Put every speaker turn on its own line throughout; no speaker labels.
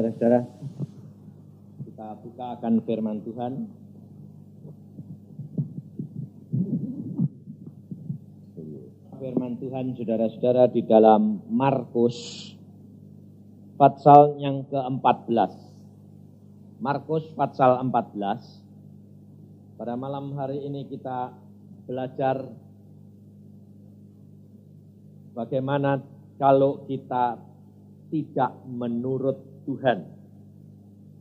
Saudara-saudara, kita buka akan firman Tuhan. Firman Tuhan, saudara-saudara, di dalam Markus pasal yang ke-14. Markus pasal 14. Pada malam hari ini kita belajar bagaimana kalau kita tidak menurut Tuhan.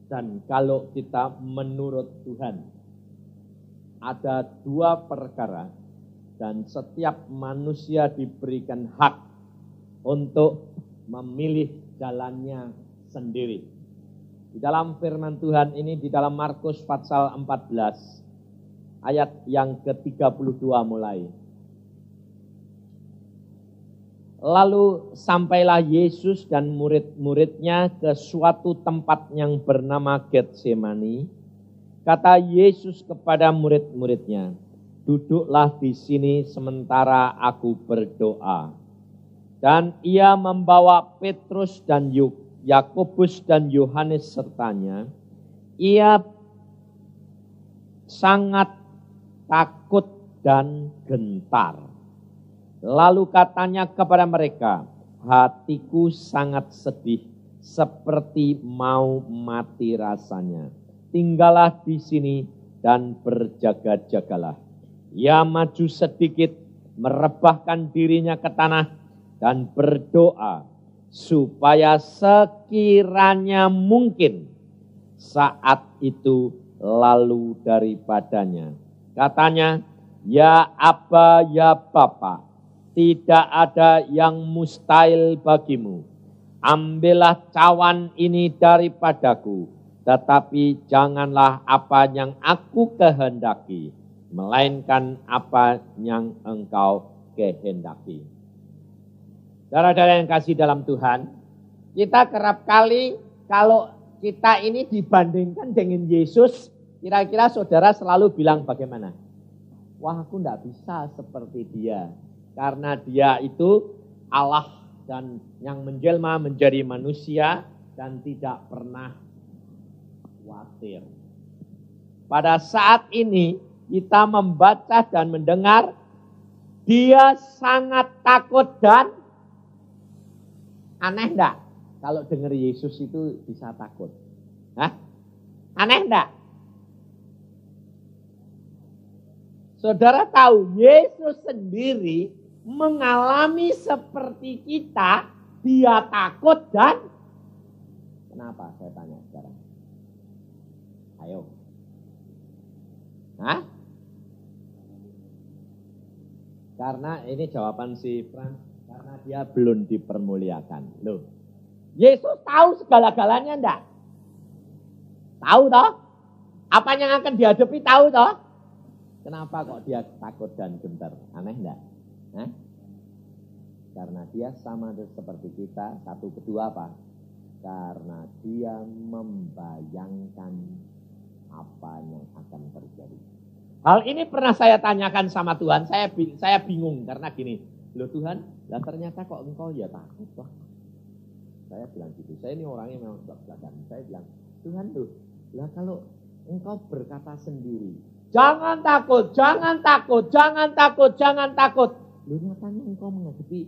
Dan kalau kita menurut Tuhan, ada dua perkara. Dan setiap manusia diberikan hak untuk memilih jalannya sendiri. Di dalam firman Tuhan ini, di dalam Markus pasal 14, ayat yang ke-32 mulai. Lalu sampailah Yesus dan murid-muridnya ke suatu tempat yang bernama Getsemani. Kata Yesus kepada murid-muridnya, duduklah di sini sementara aku berdoa. Dan ia membawa Petrus dan Yakobus dan Yohanes sertanya. Ia sangat takut dan gentar. Lalu katanya kepada mereka, hatiku sangat sedih seperti mau mati rasanya. Tinggallah di sini dan berjaga-jagalah. Ia maju sedikit, merebahkan dirinya ke tanah dan berdoa supaya sekiranya mungkin saat itu lalu daripadanya. Katanya, ya Aba, ya Bapa, tidak ada yang mustahil bagimu. Ambillah cawan ini daripadaku, tetapi janganlah apa yang aku kehendaki, melainkan apa yang engkau kehendaki. Saudara-saudara yang kasih dalam Tuhan, kita kerap kali kalau kita ini dibandingkan dengan Yesus, kira-kira saudara selalu bilang bagaimana? Wah, aku enggak bisa seperti dia. Karena dia itu Allah dan yang menjelma menjadi manusia dan tidak pernah khawatir. Pada saat ini kita membaca dan mendengar dia sangat takut dan aneh enggak? Kalau dengar Yesus itu bisa takut. Hah? Aneh enggak? Saudara tahu Yesus sendiri mengalami seperti kita, dia takut dan kenapa? Saya tanya sekarang. Ayo. Hah? Karena ini jawaban si Frans, karena dia belum dipermuliakan. Loh. Yesus tahu segala-galanya enggak? Tahu toh? Apa yang akan dihadapi tahu toh? Kenapa kok dia takut dan gentar? Aneh enggak? Hah? Karena dia sama seperti kita. Satu, kedua apa? Karena dia membayangkan apa yang akan terjadi. Hal ini pernah saya tanyakan sama Tuhan. Saya bingung karena gini. Loh Tuhan, lah ternyata kok engkau ya takut toh? Saya bilang gitu. Saya ini orangnya memang belak-belakan. Saya bilang, Tuhan tuh, lah kalau engkau berkata sendiri, jangan takut, jangan takut, jangan takut, jangan takut. Loh nyatanya engkau menghadapi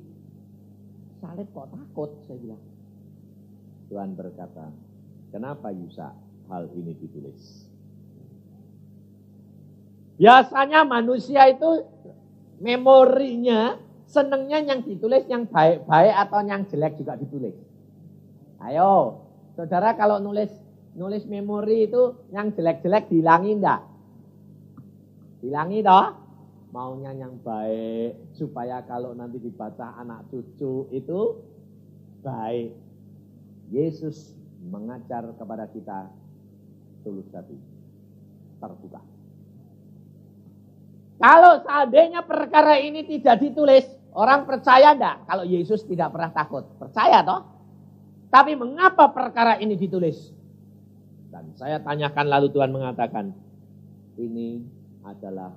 salib kok takut, saya bilang. Tuhan berkata, kenapa Yusa hal ini ditulis? Biasanya manusia itu memorinya senengnya yang ditulis yang baik-baik atau yang jelek juga ditulis. Ayo, saudara kalau nulis memori itu yang jelek-jelek dihilangi enggak? Hilangi toh? Maunya yang baik supaya kalau nanti dibaca anak cucu itu baik. Yesus mengajar kepada kita tulus hati, terbuka. Kalau seandainya perkara ini tidak ditulis, orang percaya enggak kalau Yesus tidak pernah takut? Percaya toh? Tapi mengapa perkara ini ditulis? Dan saya tanyakan lalu Tuhan mengatakan, ini adalah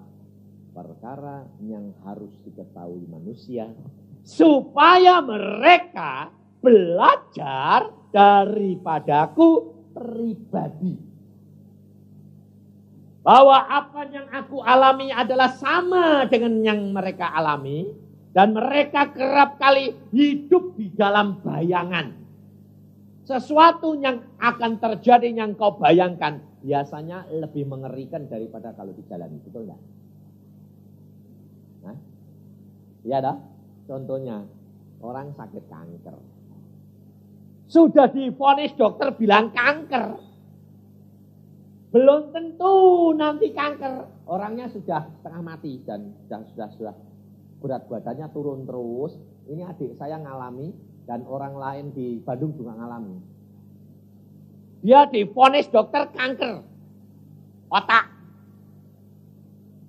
perkara yang harus diketahui manusia supaya mereka belajar daripadaku pribadi. Bahwa apa yang aku alami adalah sama dengan yang mereka alami. Dan mereka kerap kali hidup di dalam bayangan. Sesuatu yang akan terjadi yang kau bayangkan. Biasanya lebih mengerikan daripada kalau dijalani. Betul enggak? Nah, iya dah. Contohnya, orang sakit kanker. Sudah divonis dokter bilang kanker. Belum tentu nanti kanker. Orangnya sudah setengah mati dan sudah berat badannya turun terus. Ini adik saya ngalami dan orang lain di Bandung juga ngalami. Dia divonis dokter kanker otak.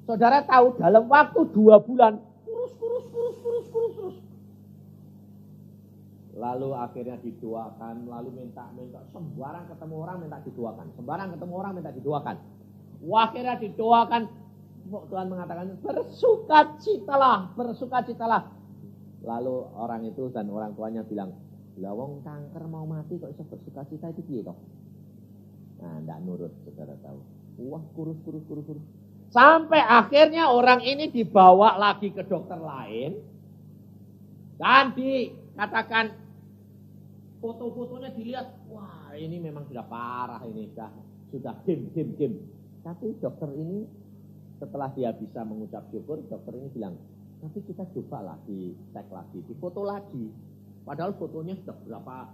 Saudara tahu dalam waktu 2 bulan kurus. Lalu akhirnya didoakan, lalu minta sembarang ketemu orang minta didoakan, sembarang ketemu orang minta didoakan. Akhirnya didoakan, Tuhan mengatakan bersukacitalah. Lalu orang itu dan orang tuanya bilang, lah wong kanker mau mati kok bisa bersukacita itu piye toh? Nah, enggak nurut, saudara tahu. Wah, kurus. Sampai akhirnya orang ini dibawa lagi ke dokter lain dan dikatakan foto-fotonya dilihat, wah ini memang sudah parah, ini sudah game. Tapi dokter ini setelah dia bisa mengucap syukur, dokter ini bilang, tapi kita coba lagi, cek lagi, difoto lagi. Padahal fotonya sudah berapa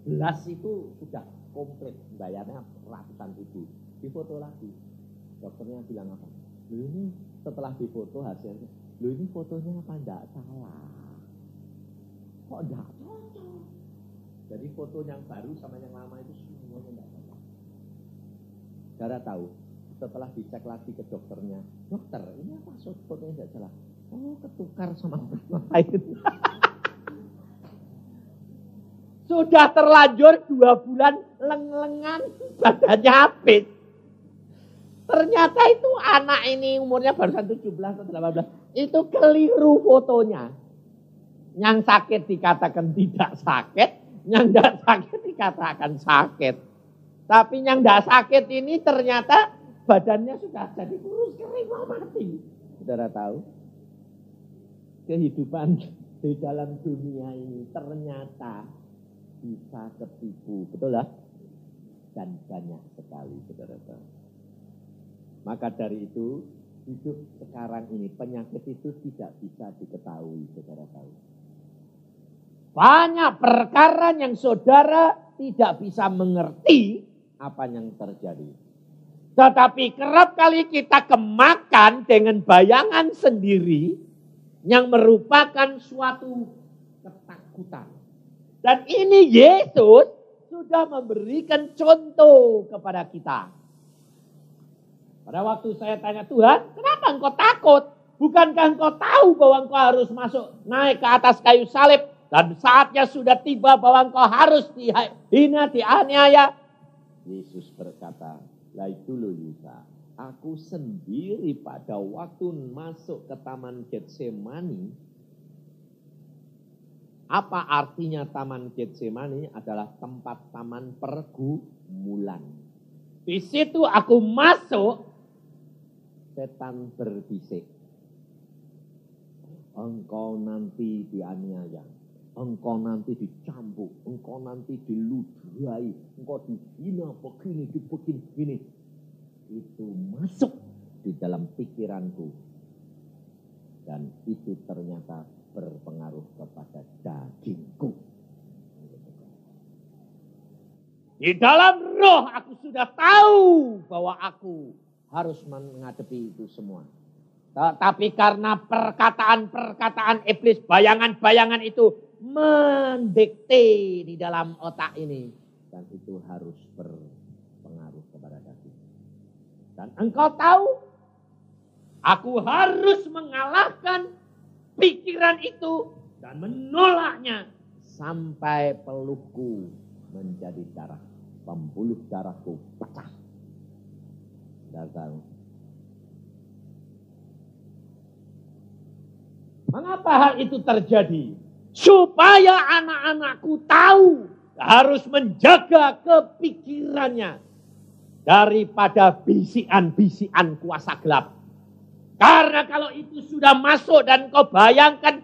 belas itu sudah komplit, bayarnya ratusan ribu. Difoto lagi. Dokternya bilang apa? Loh ini setelah difoto hasilnya, loh ini fotonya apa enggak salah? Kok enggak cocok? Jadi foto yang baru sama yang lama itu semuanya enggak cocok. Saudara tahu, setelah dicek lagi ke dokternya, dokter ini apa fotonya enggak salah? Oh ketukar sama orang lain. Sudah terlanjur 2 bulan leng-lengan badannya habis. Ternyata itu anak ini umurnya barusan 17 atau 18. Itu keliru fotonya. Yang sakit dikatakan tidak sakit, yang tidak sakit dikatakan sakit. Tapi yang tidak sakit ini ternyata badannya sudah jadi kurus kering mau mati. Saudara tahu? Kehidupan di dalam dunia ini ternyata bisa ketipu. Betul lah? Dan banyak sekali, saudara tahu. Maka dari itu, hidup sekarang ini, penyakit itu tidak bisa diketahui, saudara tahu. Banyak perkara yang saudara tidak bisa mengerti apa yang terjadi. Tetapi kerap kali kita kemakan dengan bayangan sendiri yang merupakan suatu ketakutan. Dan ini Yesus sudah memberikan contoh kepada kita. Pada waktu saya tanya, Tuhan, kenapa engkau takut? Bukankah engkau tahu bahwa engkau harus naik ke atas kayu salib? Dan saatnya sudah tiba bahwa engkau harus dihina, dianiaya. Yesus berkata, lah itu loh Yusa, aku sendiri pada waktu masuk ke Taman Getsemani. Apa artinya Taman Getsemani? Adalah tempat taman pergumulan. Di situ aku masuk, setan berbisik. Engkau nanti dianiaya, engkau nanti dicambuk, engkau nanti diludahi, engkau dihina begini. Itu masuk di dalam pikiranku. Dan itu ternyata berpengaruh kepada dagingku. Di dalam roh aku sudah tahu bahwa aku harus menghadapi itu semua. Tapi karena perkataan-perkataan iblis, bayangan-bayangan itu mendikte di dalam otak ini. Dan itu harus berpengaruh kepada daging. Dan engkau tahu, aku harus mengalahkan pikiran itu dan menolaknya sampai pelukku menjadi darah. Pembuluh darahku pecah. Datang. Mengapa hal itu terjadi? Supaya anak-anakku tahu harus menjaga kepikirannya daripada bisikan-bisikan kuasa gelap. Karena kalau itu sudah masuk dan kau bayangkan,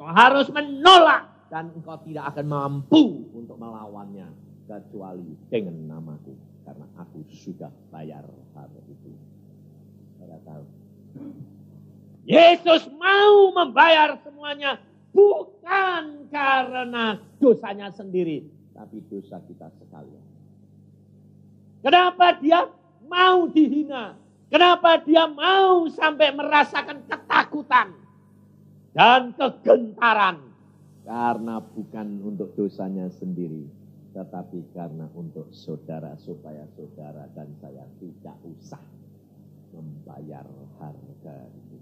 kau harus menolak dan engkau tidak akan mampu untuk melawannya kecuali dengan namaku, karena aku sudah bayar harga itu. Saudara tahu, Yesus mau membayar semuanya bukan karena dosanya sendiri, tapi dosa kita sekalian. Kenapa dia mau dihina? Kenapa dia mau sampai merasakan ketakutan dan kegentaran? Karena bukan untuk dosanya sendiri, tetapi karena untuk saudara, supaya saudara dan saya tidak usah membayar harga itu.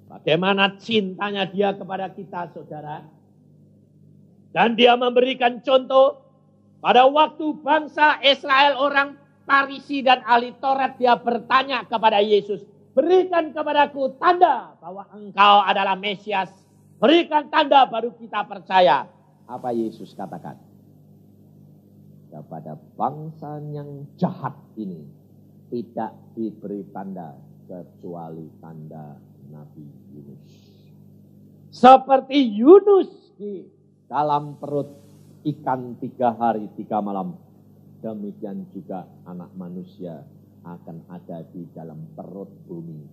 Bagaimana cintanya dia kepada kita, saudara? Dan dia memberikan contoh pada waktu bangsa Israel, orang Farisi dan ahli Taurat, dia bertanya kepada Yesus, berikan kepadaku tanda bahwa engkau adalah Mesias. Berikan tanda baru kita percaya. Apa Yesus katakan? Kepada bangsa yang jahat ini tidak diberi tanda kecuali tanda Nabi Yunus. Seperti Yunus di dalam perut ikan 3 hari 3 malam. Demikian juga anak manusia akan ada di dalam perut bumi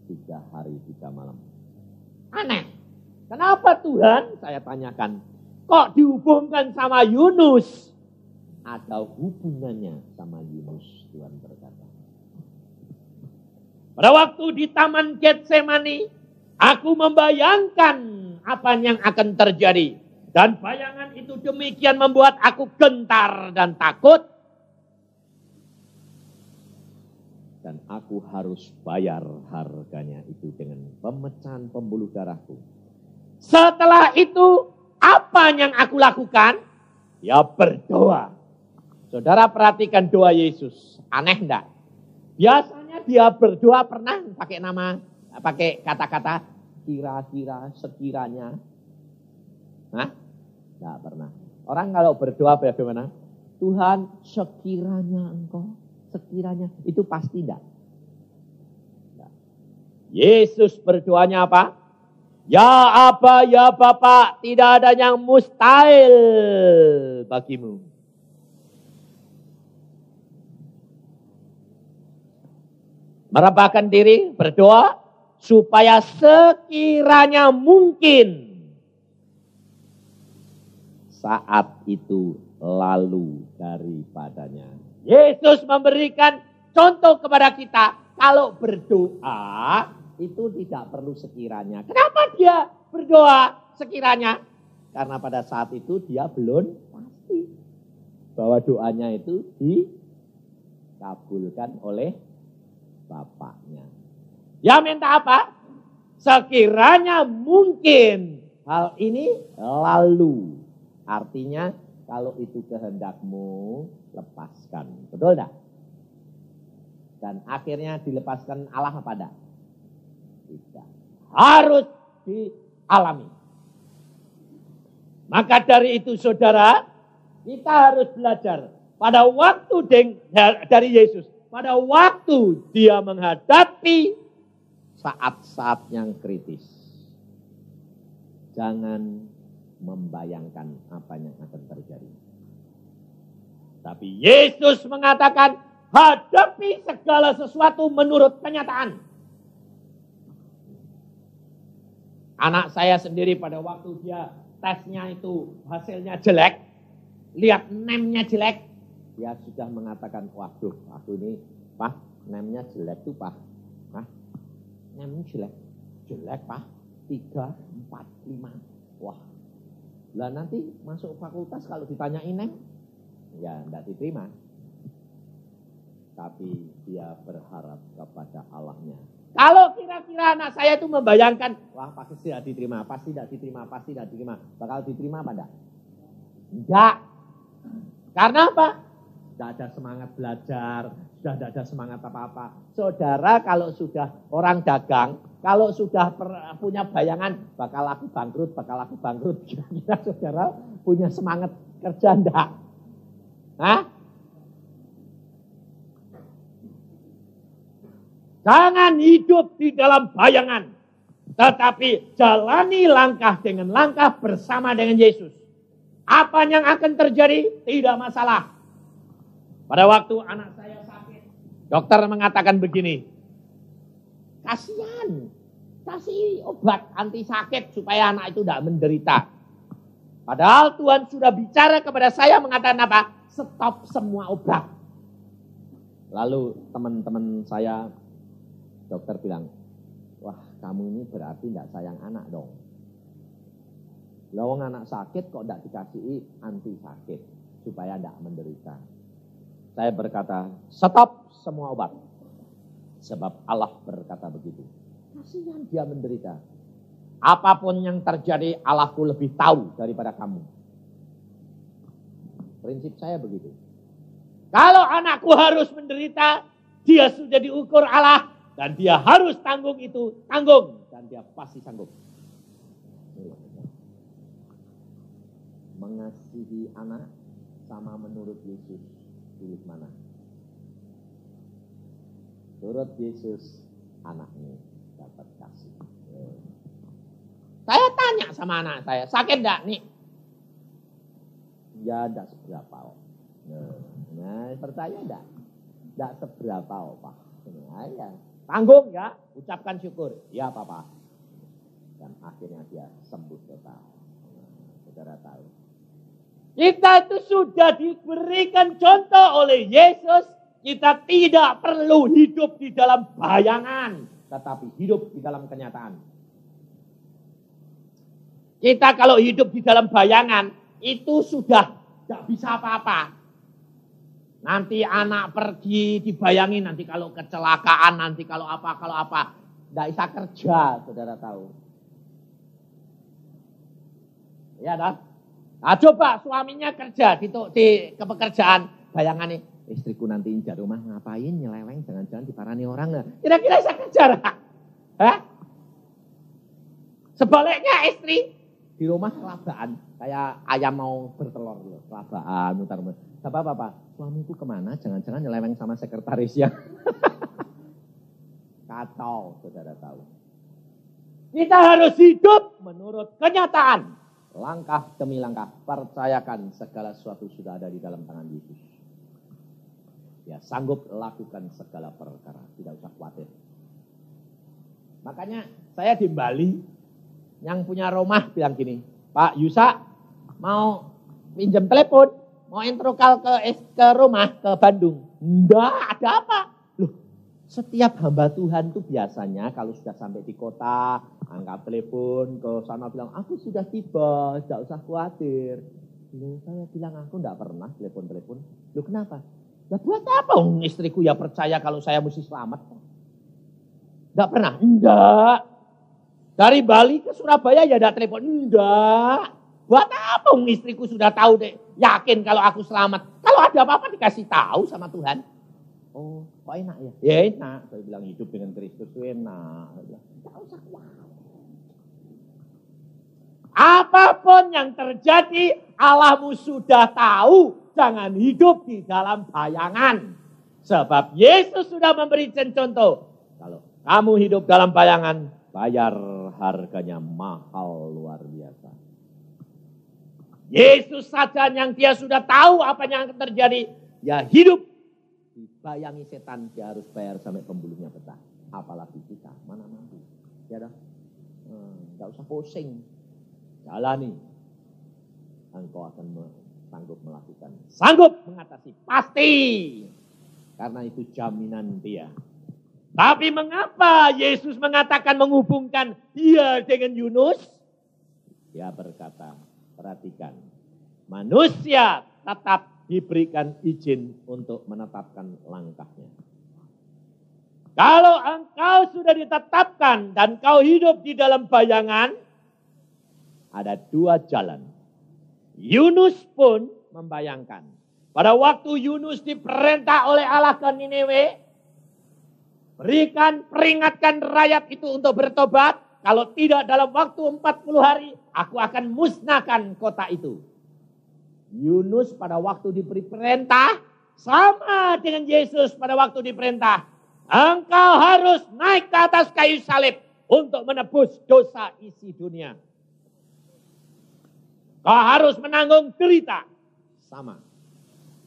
3 hari 3 malam. Aneh. Kenapa Tuhan? Saya tanyakan. Kok dihubungkan sama Yunus? Ada hubungannya sama Yunus, Tuhan berkata. Pada waktu di Taman Getsemani, aku membayangkan apa yang akan terjadi. Dan bayangan itu demikian membuat aku gentar dan takut. Dan aku harus bayar harganya itu dengan pemecahan pembuluh darahku. Setelah itu, apa yang aku lakukan? Ya berdoa. Saudara perhatikan doa Yesus. Aneh enggak? Biasanya dia berdoa pernah pakai kata-kata kira-kira, sekiranya. Hah? Enggak pernah. Orang kalau berdoa bagaimana? Tuhan, sekiranya engkau. Sekiranya, itu pasti enggak. Yesus berdoanya apa? Ya Aba, ya Bapa, tidak ada yang mustahil bagimu. Merebahkan diri, berdoa, supaya sekiranya mungkin saat itu lalu daripadanya. Yesus memberikan contoh kepada kita, kalau berdoa itu tidak perlu sekiranya. Kenapa dia berdoa sekiranya? Karena pada saat itu dia belum pasti bahwa doanya itu dikabulkan oleh Bapaknya. Dia minta apa? Sekiranya mungkin hal ini lalu. Artinya kalau itu kehendakmu, lepaskan. Betul enggak? Dan akhirnya dilepaskan Allah apa enggak? Tidak. Harus dialami. Maka dari itu saudara, kita harus belajar. Pada waktu dari Yesus, pada waktu dia menghadapi saat-saat yang kritis, jangan membayangkan apa yang akan terjadi. Tapi Yesus mengatakan, hadapi segala sesuatu menurut kenyataan. Anak saya sendiri pada waktu dia tesnya itu hasilnya jelek, lihat nemnya jelek, dia sudah mengatakan, waduh, aku ini, Pak, nemnya jelek tuh, Pak. Nemnya jelek, Pak. 3, 4, 5. Wah. Lah nanti masuk fakultas kalau ditanyain nem, ya enggak diterima. Tapi dia berharap kepada Allahnya. Kalau kira-kira anak saya itu membayangkan, wah pasti tidak diterima, pasti tidak diterima. Bakal diterima apa enggak? Enggak. Karena apa? tidak ada semangat belajar, sudah tidak ada semangat apa-apa. Saudara kalau sudah orang dagang, kalau sudah punya bayangan bakal laku bangkrut, kira-kira saudara punya semangat kerja enggak? Hah? Jangan hidup di dalam bayangan, tetapi jalani langkah dengan langkah bersama dengan Yesus. Apa yang akan terjadi? Tidak masalah. Pada waktu anak saya sakit, dokter mengatakan begini, kasihan, kasih obat anti sakit supaya anak itu tidak menderita. Padahal Tuhan sudah bicara kepada saya mengatakan apa? Stop semua obat. Lalu teman-teman saya, dokter bilang, wah kamu ini berarti tidak sayang anak dong. Lawang anak sakit kok tidak dikasih anti sakit supaya tidak menderita. Saya berkata, stop semua obat. Sebab Allah berkata begitu. Kasihan dia menderita. Apapun yang terjadi, Allahku lebih tahu daripada kamu. Prinsip saya begitu. Kalau anakku harus menderita, dia sudah diukur Allah. Dan dia harus tanggung itu, tanggung. Dan dia pasti sanggup. Mengasihi anak sama menurut Yesus. Pilih mana? Menurut Yesus, anaknya dapat kasih. Saya tanya sama anak saya, sakit enggak nih? Ya enggak seberapa. Nah, percaya enggak? Enggak seberapa, Pak. Nah, ya. Tanggung ya, ucapkan syukur. Ya, Papa. Dan akhirnya dia sembuh total. Saudara tahu. Kita itu sudah diberikan contoh oleh Yesus. Kita tidak perlu hidup di dalam bayangan. Tetapi hidup di dalam kenyataan. Kita kalau hidup di dalam bayangan. Itu sudah tidak bisa apa-apa. Nanti anak pergi dibayangin. Nanti kalau kecelakaan. Nanti kalau apa. Tidak bisa kerja. Saudara tahu. Ya dah. Nah, coba suaminya kerja di kepekerjaan. Bayangannya, istriku nanti di rumah ngapain nyeleweng, jangan-jangan diparani orang. Kira-kira bisa kerja. Hah? Sebaliknya istri di rumah kelabaan. Kayak ayam mau bertelur. Kelabaan, mutar-mutar. Apa-apa, suamiku kemana? Jangan-jangan nyeleweng sama sekretarisnya. Kacau, saudara tahu. Kita harus hidup menurut kenyataan. Langkah demi langkah, percayakan segala sesuatu sudah ada di dalam tangan Yesus. Ya, sanggup lakukan segala perkara, tidak usah khawatir. Makanya saya di Bali, yang punya rumah bilang gini, Pak Yusa mau pinjam telepon, mau introkal ke rumah, ke Bandung. Enggak, ada apa? Loh, setiap hamba Tuhan tuh biasanya kalau sudah sampai di kota, angkat telepon ke sana bilang, aku sudah tiba, tidak usah khawatir. Loh, saya bilang, aku tidak pernah telepon-telepon. Loh, kenapa? Ya buat apa? Istriku ya percaya kalau saya mesti selamat. Tidak pernah? Enggak. Dari Bali ke Surabaya ya ada telepon. Enggak. Buat apa? Istriku sudah tahu deh. Yakin kalau aku selamat. Kalau ada apa-apa dikasih tahu sama Tuhan. Oh, kok enak ya? Ya enak. Saya bilang hidup dengan Kristus itu enak. Tidak usah khawatir. Apapun yang terjadi, Allahmu sudah tahu. Jangan hidup di dalam bayangan. Sebab Yesus sudah memberikan contoh. Kalau kamu hidup dalam bayangan, bayar harganya mahal luar biasa. Yesus saja yang dia sudah tahu apa yang akan terjadi. Ya hidup dibayangi setan, dia harus bayar sampai pembuluhnya pecah. Apalagi kita, mana mampu. Ya dah, tidak usah pusing. Jalani, engkau akan sanggup melakukan. Sanggup mengatasi, pasti. Karena itu jaminan dia. Tapi mengapa Yesus mengatakan menghubungkan dia dengan Yunus? Dia berkata, perhatikan. Manusia tetap diberikan izin untuk menetapkan langkahnya. Kalau engkau sudah ditetapkan dan kau hidup di dalam bayangan, ada dua jalan. Yunus pun membayangkan Pada waktu Yunus diperintah oleh Allah ke Niniwe, peringatkan rakyat itu untuk bertobat. Kalau tidak dalam waktu 40 hari, aku akan musnahkan kota itu. Yunus pada waktu diberi perintah, sama dengan Yesus pada waktu diperintah. Engkau harus naik ke atas kayu salib untuk menebus dosa isi dunia. Kau harus menanggung derita. Sama.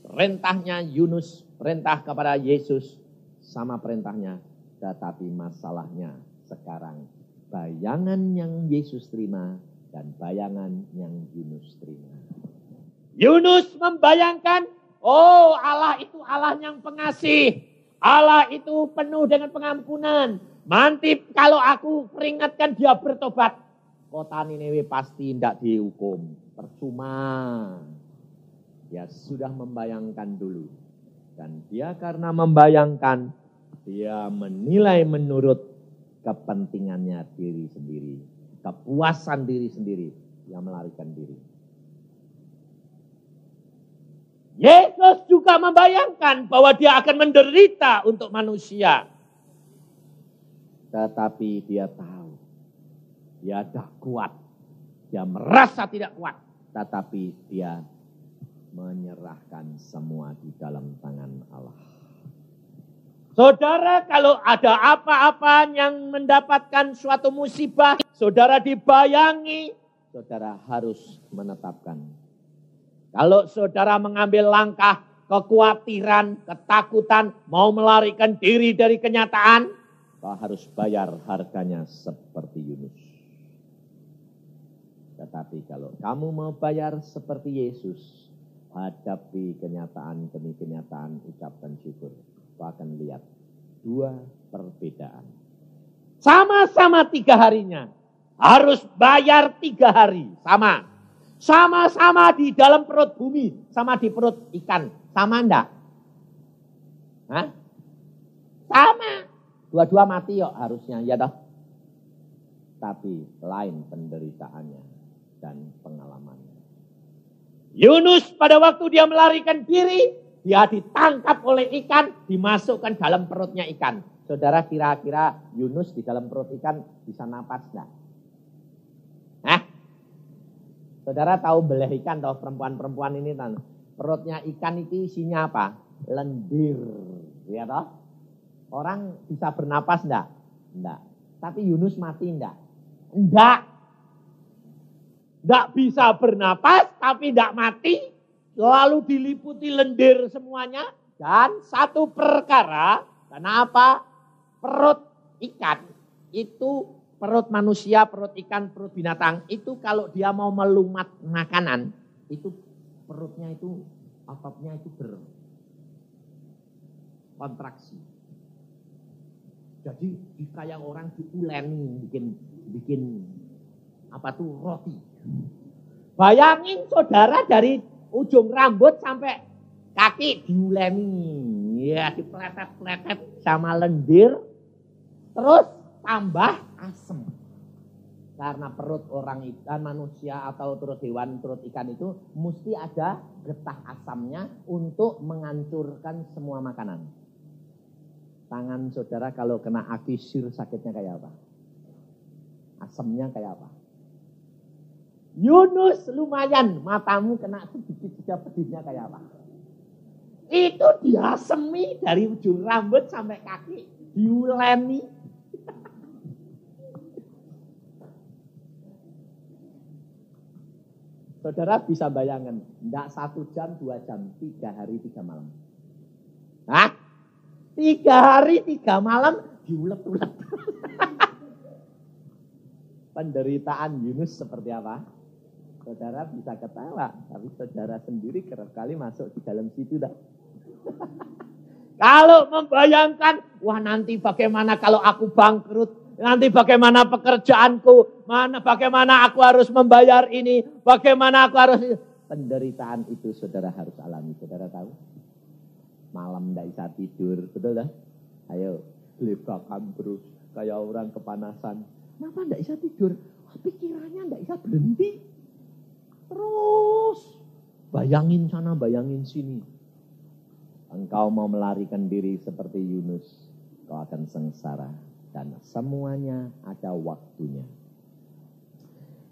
Perintahnya Yunus, perintah kepada Yesus, sama perintahnya. Tetapi masalahnya sekarang, bayangan yang Yesus terima dan bayangan yang Yunus terima. Yunus membayangkan, oh Allah itu Allah yang pengasih. Allah itu penuh dengan pengampunan. Nanti kalau aku peringatkan dia bertobat, kota Niniwe pasti tidak dihukum. Percuma. Dia sudah membayangkan dulu. Dan dia karena membayangkan, dia menilai menurut kepentingannya diri sendiri. Kepuasan diri sendiri. Dia melarikan diri. Yesus juga membayangkan bahwa dia akan menderita untuk manusia. Tetapi dia tahu. Dia tidak kuat. Dia merasa tidak kuat. Tetapi dia menyerahkan semua di dalam tangan Allah. Saudara, kalau ada apa-apa yang mendapatkan suatu musibah, saudara dibayangi, saudara harus menetapkan. Kalau saudara mengambil langkah kekhawatiran, ketakutan, mau melarikan diri dari kenyataan, kau harus bayar harganya seperti Yunus. Tetapi kalau kamu mau bayar seperti Yesus, hadapi kenyataan demi kenyataan, ucapkan syukur. Kau akan lihat dua perbedaan. Sama-sama 3 harinya. Harus bayar 3 hari. Sama. Sama-sama di dalam perut bumi. Sama di perut ikan. Sama enggak? Hah? Sama. Dua-dua mati yuk harusnya. Ya toh? Tapi lain penderitaannya dan pengalamannya. Yunus pada waktu dia melarikan diri, dia ditangkap oleh ikan, dimasukkan dalam perutnya ikan. Saudara kira-kira Yunus di dalam perut ikan bisa napas enggak? Hah? Saudara tahu belah ikan toh, perempuan-perempuan ini kan. Perutnya ikan itu isinya apa? Lendir. Ya toh? Orang bisa bernapas enggak? Enggak. Tapi Yunus mati enggak? Enggak. Enggak bisa bernapas, tapi enggak mati. Lalu diliputi lendir semuanya. Dan satu perkara, kenapa perut ikan itu, perut manusia, perut ikan, perut binatang, itu kalau dia mau melumat makanan, itu perutnya itu, ototnya itu berkontraksi. Jadi kayak orang diuleni, bikin apa tuh roti. Bayangin saudara dari ujung rambut sampai kaki diuleni, ya dipletet-pletet sama lendir, terus tambah asam. Karena perut orang ikan, manusia atau perut hewan, perut ikan itu mesti ada getah asamnya untuk menghancurkan semua makanan. Tangan saudara kalau kena akisir sakitnya kayak apa? Asamnya kayak apa? Yunus lumayan, matamu kena sedikit saja pedihnya kayak apa? Itu diasemi dari ujung rambut sampai kaki, diuleni. Saudara bisa bayangkan, enggak 1 jam, 2 jam, 3 hari, 3 malam. Hah? 3 hari, 3 malam diulet-ulet. Penderitaan Yunus seperti apa? Saudara bisa ketawa, tapi saudara sendiri kerap kali masuk di dalam situ dah. Kalau membayangkan, wah nanti bagaimana kalau aku bangkrut, nanti bagaimana pekerjaanku, bagaimana aku harus membayar ini, bagaimana aku harus... Penderitaan itu saudara harus alami, saudara tahu? Malam tidak bisa tidur, betul dah? Ayo, lebakan terus, kayak orang kepanasan. Kenapa tidak bisa tidur? Pikirannya tidak bisa berhenti. Terus bayangin sana, bayangin sini. engkau mau melarikan diri seperti Yunus, kau akan sengsara. Dan semuanya ada waktunya.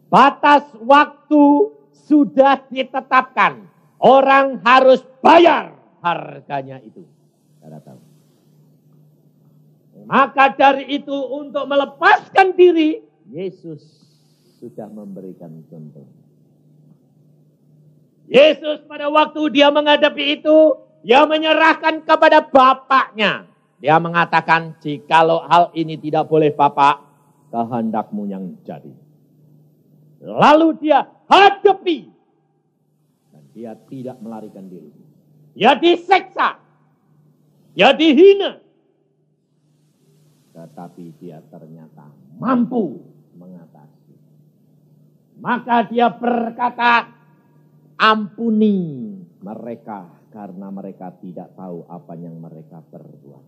Batas waktu sudah ditetapkan. Orang harus bayar harganya itu. Saudara tahu. Maka dari itu untuk melepaskan diri, Yesus sudah memberikan contoh. Yesus pada waktu dia menghadapi itu, dia menyerahkan kepada Bapaknya. Dia mengatakan, jikalau hal ini tidak boleh Bapak, kehendakmu yang jadi. Lalu dia hadapi. Dan dia tidak melarikan diri. Dia diseksa. Dia dihina. Tetapi dia ternyata mampu mengatasi. Maka dia berkata, ampuni mereka karena mereka tidak tahu apa yang mereka perbuat.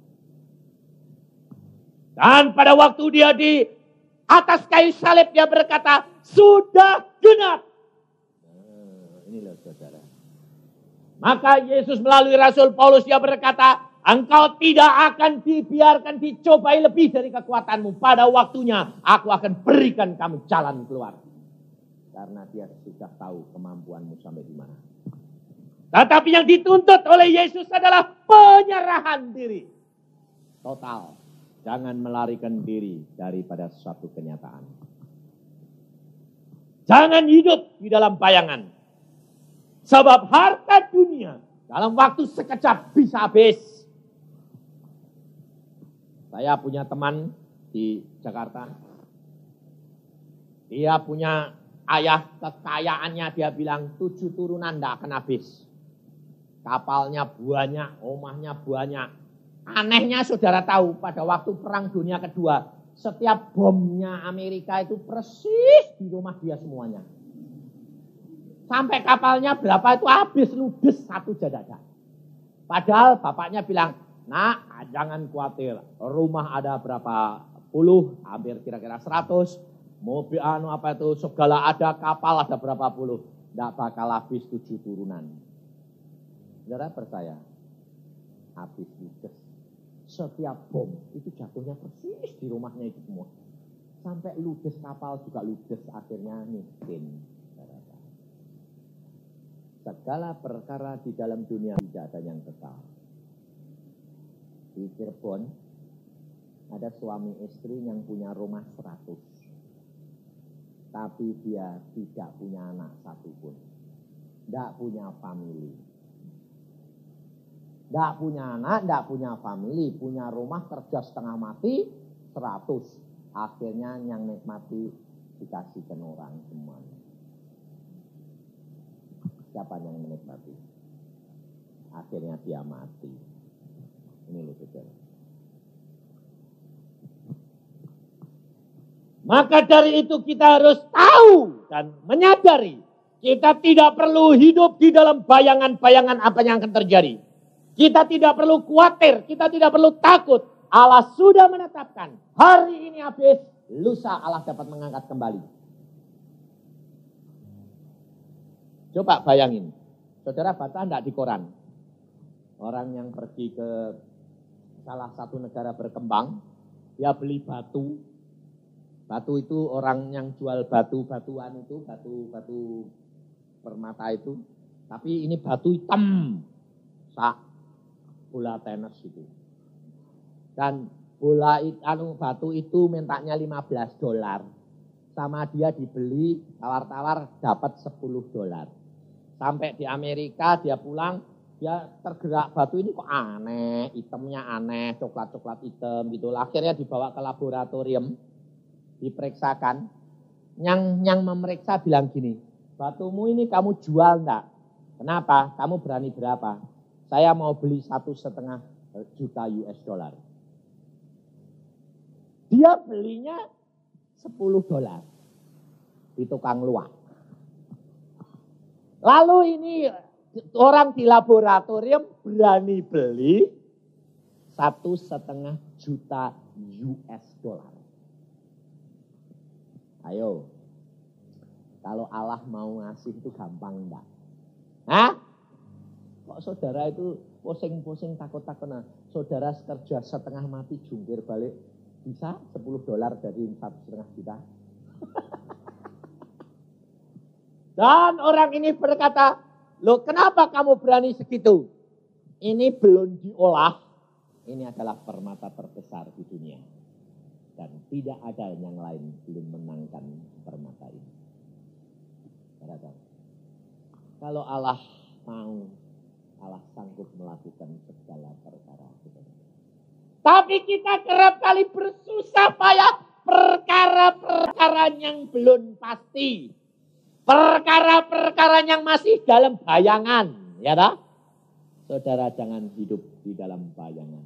Dan pada waktu dia di atas kayu salib dia berkata, sudah genap. Inilah saudara. Maka Yesus melalui Rasul Paulus dia berkata, engkau tidak akan dibiarkan dicobai lebih dari kekuatanmu. Pada waktunya aku akan berikan kamu jalan keluar. Karena dia sudah tahu kemampuanmu sampai di mana. Tetapi yang dituntut oleh Yesus adalah penyerahan diri. Total. Jangan melarikan diri daripada suatu kenyataan. Jangan hidup di dalam bayangan. Sebab harta dunia dalam waktu sekejap bisa habis. Saya punya teman di Jakarta. Dia punya ayah, kekayaannya dia bilang 7 turunan tidak akan habis. Kapalnya banyak, rumahnya banyak. Anehnya saudara tahu pada waktu Perang Dunia Kedua, setiap bomnya Amerika itu persis di rumah dia semuanya. Sampai kapalnya berapa itu habis ludes satu jadaga. Padahal bapaknya bilang, nak jangan khawatir, rumah ada berapa puluh, hampir kira-kira 100. Mobil apa itu segala ada, kapal ada berapa puluh. Tidak bakal habis 7 turunan. Saudara percaya? Habis ludes. Setiap bom itu jatuhnya persis di rumahnya itu semua. Sampai ludes kapal juga ludes, akhirnya miskin. Segala perkara di dalam dunia tidak ada yang kekal. Di Cirebon ada suami istri yang punya rumah 100. Tapi dia tidak punya anak satupun. Tidak punya family. Tidak punya anak, tidak punya family. Punya rumah kerja setengah mati, 100. Akhirnya yang nikmati dikasihkan orang semuanya. Siapa yang menikmati? Akhirnya dia mati. Ini loh saudara. Maka dari itu kita harus tahu dan menyadari. Kita tidak perlu hidup di dalam bayangan-bayangan apa yang akan terjadi. Kita tidak perlu khawatir, kita tidak perlu takut. Allah sudah menetapkan, hari ini habis, lusa Allah dapat mengangkat kembali. Coba bayangin, saudara baca enggak di koran? Orang yang pergi ke salah satu negara berkembang, dia beli batu. Batu itu orang yang jual batu-batuan itu, batu permata itu. Tapi ini batu hitam, bola tenis itu. Dan batu itu mintanya $15. Sama dia dibeli tawar-tawar dapat $10. Sampai di Amerika dia pulang, dia tergerak batu ini kok aneh, hitamnya aneh, coklat-coklat hitam gitu. Akhirnya dibawa ke laboratorium, diperiksakan. Yang memeriksa bilang gini, batumu ini kamu jual enggak? Kenapa? Kamu berani berapa? Saya mau beli $1,5 juta. Dia belinya $10 di tukang luar. Lalu ini orang di laboratorium berani beli $1,5 juta. Ayo, kalau Allah mau ngasih itu gampang enggak? Hah? Kok saudara itu pusing-pusing takut-takut. Nah, saudara kerja setengah mati jungkir balik bisa $10 dari 1,5 juta. Dan orang ini berkata, loh kenapa kamu berani segitu? Ini belum diolah. Ini adalah permata terbesar di dunia. Dan tidak ada yang lain belum menangkan permata ini. Kalau Allah mau, Allah sanggup melakukan segala perkara. Tapi kita kerap kali bersusah payah perkara-perkara yang belum pasti. Perkara-perkara yang masih dalam bayangan. Ya tak? Saudara jangan hidup di dalam bayangan.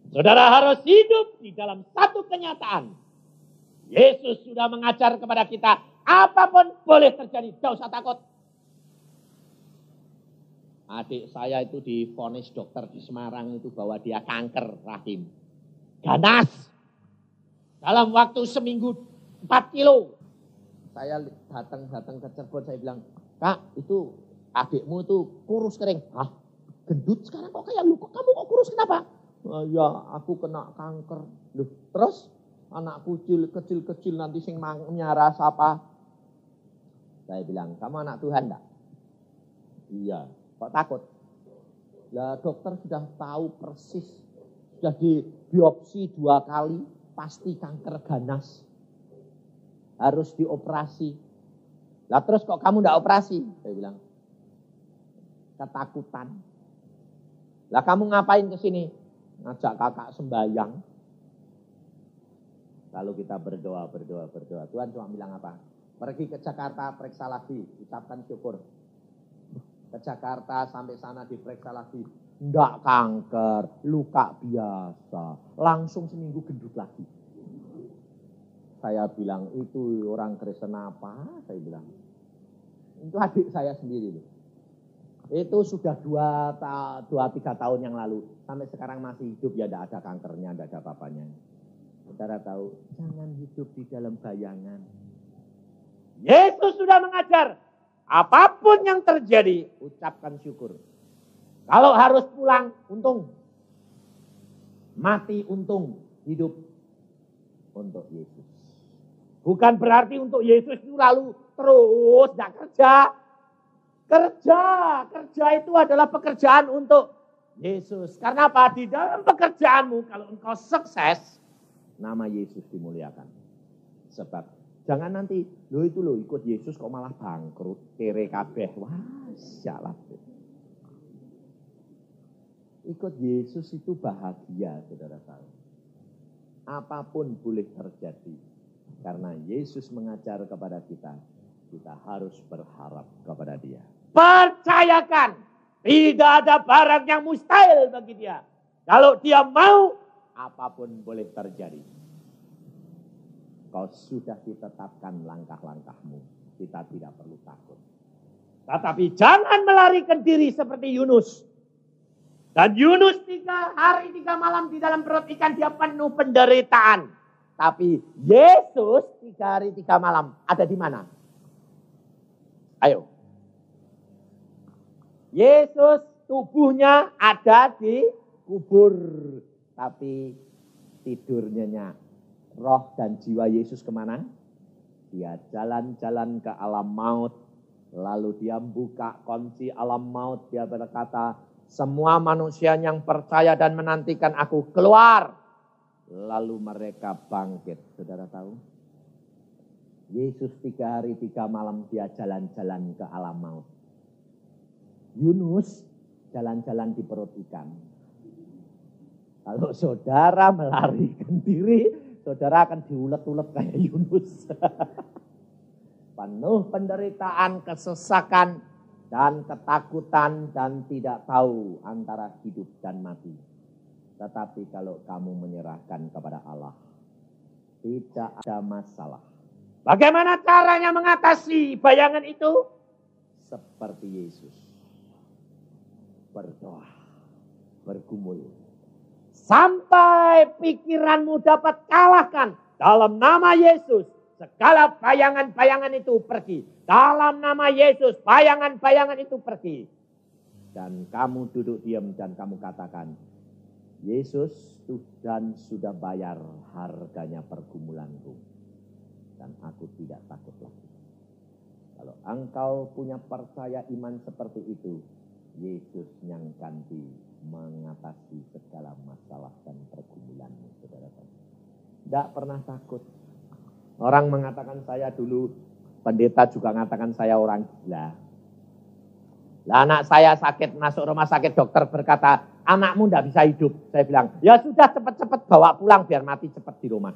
Saudara harus hidup di dalam satu kenyataan. Yesus sudah mengajar kepada kita, apapun boleh terjadi, tidak usah takut. Adik saya itu divonis dokter di Semarang itu bahwa dia kanker rahim. Ganas. Dalam waktu seminggu 4 kilo. Saya datang ke Cirebon, saya bilang, Kak itu adikmu itu kurus kering. Hah? Gendut sekarang kok kayak lu, kamu kok kurus kenapa? Ya aku kena kanker. Loh, terus anak kecil nanti sing nyara siapa? Saya bilang, kamu anak Tuhan enggak? Iya. Kok takut? Lah dokter sudah tahu persis. Sudah di biopsi 2 kali. Pasti kanker ganas. Harus dioperasi. Lah terus kok kamu enggak operasi? Saya bilang. Ketakutan. Lah kamu ngapain ke sini? Ngajak kakak sembahyang. Lalu kita berdoa. Tuhan cuma bilang apa? Pergi ke Jakarta, periksa lagi. Ucapkan syukur. Ke Jakarta sampai sana diperiksa lagi. Enggak kanker, luka biasa. Langsung seminggu gendut lagi. Saya bilang, itu orang Kristen apa? Saya bilang. Itu adik saya sendiri. Itu sudah 2-3 tahun yang lalu. Sampai sekarang masih hidup, ya tidak ada kankernya, tidak ada apa-apanya. Saudara tahu, jangan hidup di dalam bayangan. Yesus sudah mengajar. Apapun yang terjadi, ucapkan syukur. Kalau harus pulang, untung. Mati untung, hidup untuk Yesus. Bukan berarti untuk Yesus itu lalu terus tidak kerja. Kerja itu adalah pekerjaan untuk Yesus. Karena apa? Di dalam pekerjaanmu, kalau engkau sukses, nama Yesus dimuliakan. Sebab jangan nanti, lo ikut Yesus kok malah bangkrut, kere kabeh. Wah, salah. Ikut Yesus itu bahagia, saudara tahu. Apapun boleh terjadi. Karena Yesus mengajar kepada kita, kita harus berharap kepada Dia. Percayakan, tidak ada barang yang mustahil bagi Dia. Kalau Dia mau, apapun boleh terjadi. Kau sudah ditetapkan langkah-langkahmu. Kita tidak perlu takut. Tetapi jangan melarikan diri seperti Yunus. Dan Yunus 3 hari 3 malam di dalam perut ikan, dia penuh penderitaan. Tapi Yesus 3 hari 3 malam ada di mana? Ayo. Yesus tubuhnya ada di kubur. Tapi tidurnya roh dan jiwa Yesus kemana? Dia jalan-jalan ke alam maut. Lalu dia buka kunci alam maut. Dia berkata, semua manusia yang percaya dan menantikan aku keluar. Lalu mereka bangkit. Saudara tahu? Yesus 3 hari 3 malam dia jalan-jalan ke alam maut. Yunus jalan-jalan di perut ikan. Kalau saudara melarikan diri, saudara akan diulet-ulet kayak Yunus. Penuh penderitaan, kesesakan, dan ketakutan, dan tidak tahu antara hidup dan mati. Tetapi kalau kamu menyerahkan kepada Allah, tidak ada masalah. Bagaimana caranya mengatasi bayangan itu? Seperti Yesus. Berdoa, bergumul. Sampai pikiranmu dapat kalahkan dalam nama Yesus. Segala bayangan-bayangan itu pergi. Dalam nama Yesus, bayangan-bayangan itu pergi. Dan kamu duduk diam dan kamu katakan, Yesus Tuhan sudah bayar harganya pergumulanku. Dan aku tidak takut lagi. Kalau engkau punya percaya iman seperti itu, Yesus yang ganti mengatasi segala masalah dan pergumulanmu, saudara. Tidak pernah takut. Orang mengatakan saya dulu, pendeta juga mengatakan saya orang gila. Lah anak saya sakit, masuk rumah sakit, dokter berkata, anakmu tidak bisa hidup. Saya bilang, ya sudah cepat-cepat bawa pulang biar mati cepat di rumah.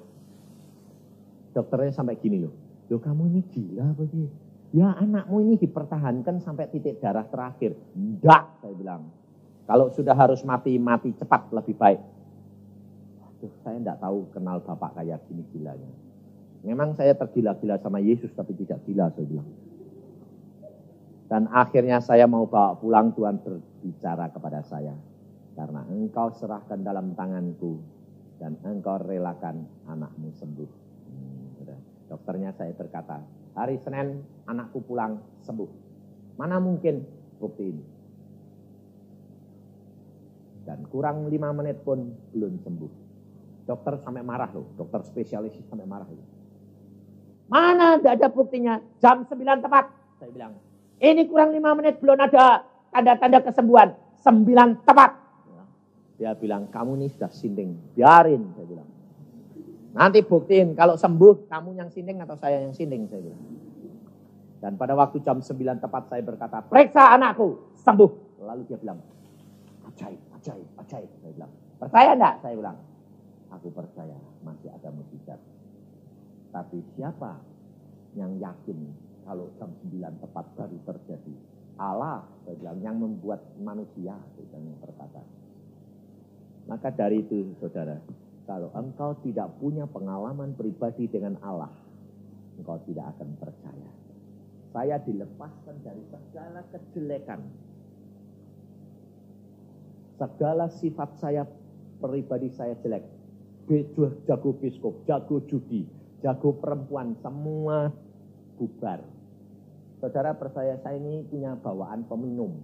Dokternya sampai gini loh kamu ini gila apa sih? Ya anakmu ini dipertahankan sampai titik darah terakhir. Enggak, saya bilang. Kalau sudah harus mati, mati cepat lebih baik. Waduh, saya enggak tahu kenal bapak kayak gini gilanya. Memang saya tergila-gila sama Yesus, tapi tidak gila, saya bilang. Dan akhirnya saya mau bawa pulang, Tuhan berbicara kepada saya. Karena engkau serahkan dalam tanganku, dan engkau relakan anakmu sembuh. Dokternya saya berkata, hari Senin anakku pulang sembuh. Mana mungkin bukti ini? Dan kurang 5 menit pun belum sembuh. Dokter sampai marah loh, dokter spesialis sampai marah loh. Mana tidak ada buktinya? Jam 9 tepat, saya bilang. Ini kurang 5 menit belum ada tanda-tanda kesembuhan. 9 tepat. Dia bilang, kamu ini sudah sinting, biarin, saya bilang. Nanti buktiin, kalau sembuh, kamu yang sinting atau saya yang sinting, saya bilang. Dan pada waktu jam 9 tepat saya berkata, periksa anakku, sembuh. Lalu dia bilang, ajaib, ajaib, ajaib. Saya bilang, percaya enggak? Saya bilang, aku percaya, masih ada mukjizat. Tapi siapa yang yakin kalau jam 9 tepat baru terjadi? Allah, saya bilang, yang membuat manusia, saya yang berkata. Maka dari itu, saudara, kalau engkau tidak punya pengalaman pribadi dengan Allah, engkau tidak akan percaya. Saya dilepaskan dari segala kejelekan. Segala sifat saya, pribadi saya jelek. Jago biskop, jago judi, jago perempuan, semua bubar. Saudara percaya saya ini punya bawaan peminum.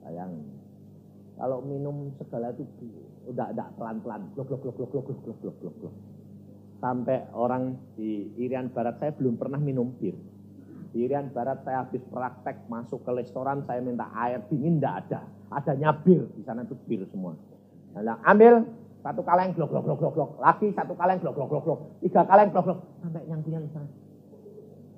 Sayang, kalau minum segala itu udah pelan-pelan, glok. Sampai orang di Irian Barat, saya belum pernah minum bir. Di Irian Barat saya habis praktek masuk ke restoran, saya minta air dingin, enggak ada. Adanya bir, di sana itu bir semua. Nah, ambil 1 kaleng, glok. Lagi 1 kaleng, glok. 3 kaleng, glok. Sampai yang punya misalnya,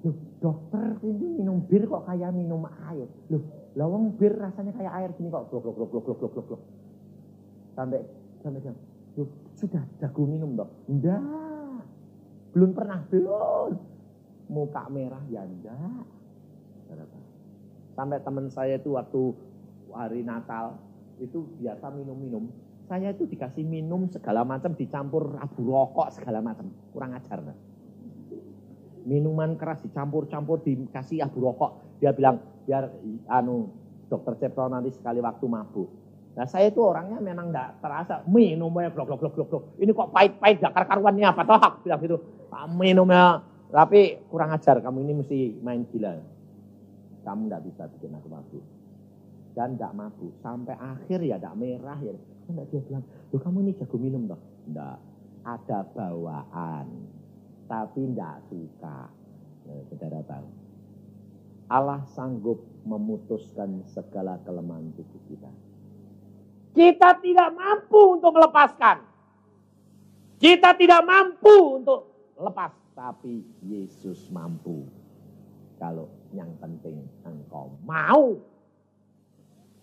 loh dokter ini minum bir kok kayak minum air. Loh, lawang bir rasanya kayak air gini kok, glok. Sampai jam, sudah jago minum dok? Enggak, belum pernah, muka merah ya enggak. Sampai teman saya itu waktu hari Natal itu biasa minum, saya itu dikasih minum segala macam, dicampur abu rokok segala macam, kurang ajar. Minuman keras dicampur dikasih abu rokok, dia bilang biar dokter Cepto nanti sekali waktu mabuk. Nah saya itu orangnya memang enggak terasa minumnya blok. Ini kok pahit-pahit gak karuannya apa toh? Aku bilang gitu. Minumnya, tapi kurang ajar, kamu ini mesti main gila. Kamu enggak bisa bikin aku mabuk. Dan enggak mabuk sampai akhir ya enggak merah ya. Enggak, dia bilang, "Loh kamu ini jago minum toh?" Enggak. Ada bawaan. Tapi enggak suka. Saudara tahu. Allah sanggup memutuskan segala kelemahan tubuh kita. Kita tidak mampu untuk melepaskan. Kita tidak mampu untuk lepas. Tapi Yesus mampu. Kalau yang penting engkau mau.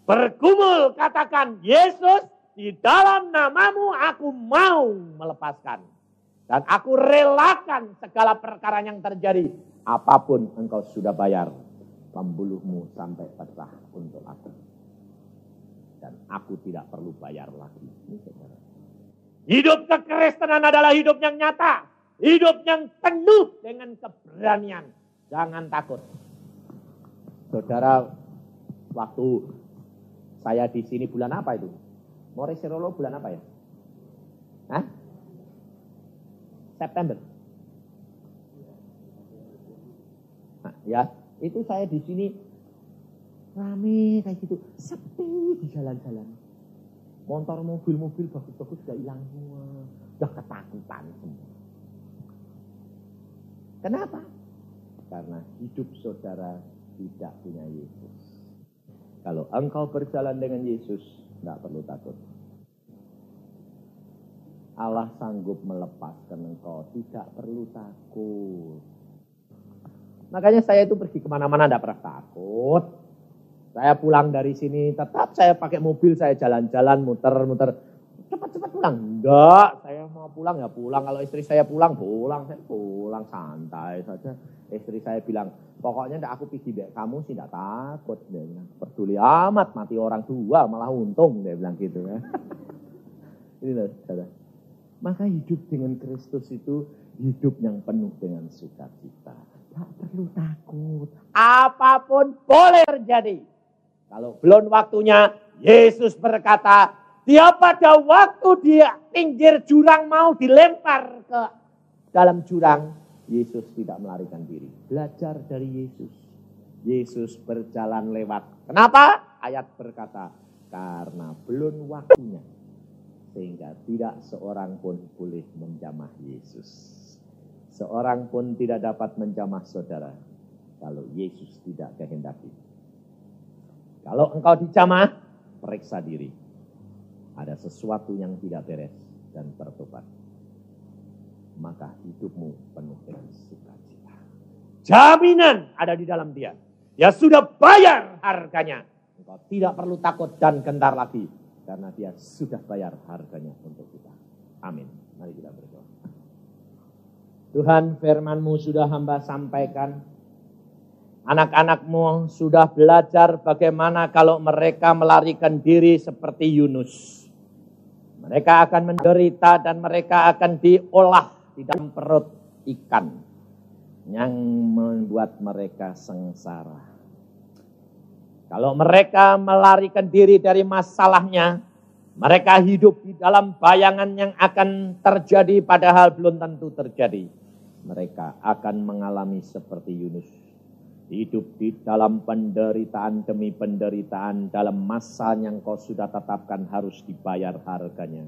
Bergumul katakan, Yesus di dalam namamu aku mau melepaskan. Dan aku relakan segala perkara yang terjadi. Apapun engkau sudah bayar. Pembuluhmu sampai pecah untuk aku. Dan aku tidak perlu bayar lagi. Hidup kekristenan adalah hidup yang nyata. Hidup yang penuh dengan keberanian. Jangan takut. Saudara, waktu saya di sini bulan apa itu? Morisirolo bulan apa ya? Hah? September. Nah, ya, itu saya di sini Rame kayak gitu, sepi di jalan-jalan. Motor, mobil-mobil bagus-bagus udah hilang semua. Udah ketakutan semua. Kenapa? Karena hidup saudara tidak punya Yesus. Kalau engkau berjalan dengan Yesus, tidak perlu takut. Allah sanggup melepaskan engkau, tidak perlu takut. Makanya saya itu pergi kemana-mana tidak pernah takut. Saya pulang dari sini, tetap saya pakai mobil, saya jalan-jalan, muter-muter. Cepat-cepat pulang. Enggak, saya mau pulang ya pulang. Kalau istri saya pulang, saya pulang santai saja. Istri saya bilang, pokoknya enggak aku pergi biar kamu sih enggak takut. Dia bilang, peduli amat, mati orang dua malah untung. Dia bilang gitu ya. Ini loh, saudara. Maka hidup dengan Kristus itu hidup yang penuh dengan sukacita. Tak perlu takut. Apapun boleh terjadi. Kalau belum waktunya, Yesus berkata, dia pada waktu dia pinggir jurang mau dilempar ke dalam jurang, Yesus tidak melarikan diri. Belajar dari Yesus. Yesus berjalan lewat. Kenapa? Ayat berkata, karena belum waktunya. Sehingga tidak seorang pun boleh menjamah Yesus. Seorang pun tidak dapat menjamah saudara kalau Yesus tidak kehendaki. Kalau engkau dijamah, periksa diri. Ada sesuatu yang tidak beres dan bertobat. Maka hidupmu penuh dengan sukacita. Jaminan ada di dalam dia. Dia sudah bayar harganya. Engkau tidak perlu takut dan gentar lagi. Karena dia sudah bayar harganya untuk kita. Amin. Mari kita berdoa. Tuhan, firman-Mu sudah hamba sampaikan. Anak-anak-Mu sudah belajar bagaimana kalau mereka melarikan diri seperti Yunus. Mereka akan menderita dan mereka akan diolah di dalam perut ikan. Yang membuat mereka sengsara. Kalau mereka melarikan diri dari masalahnya, mereka hidup di dalam bayangan yang akan terjadi padahal belum tentu terjadi. Mereka akan mengalami seperti Yunus. Hidup di dalam penderitaan demi penderitaan dalam masa yang kau sudah tetapkan harus dibayar harganya.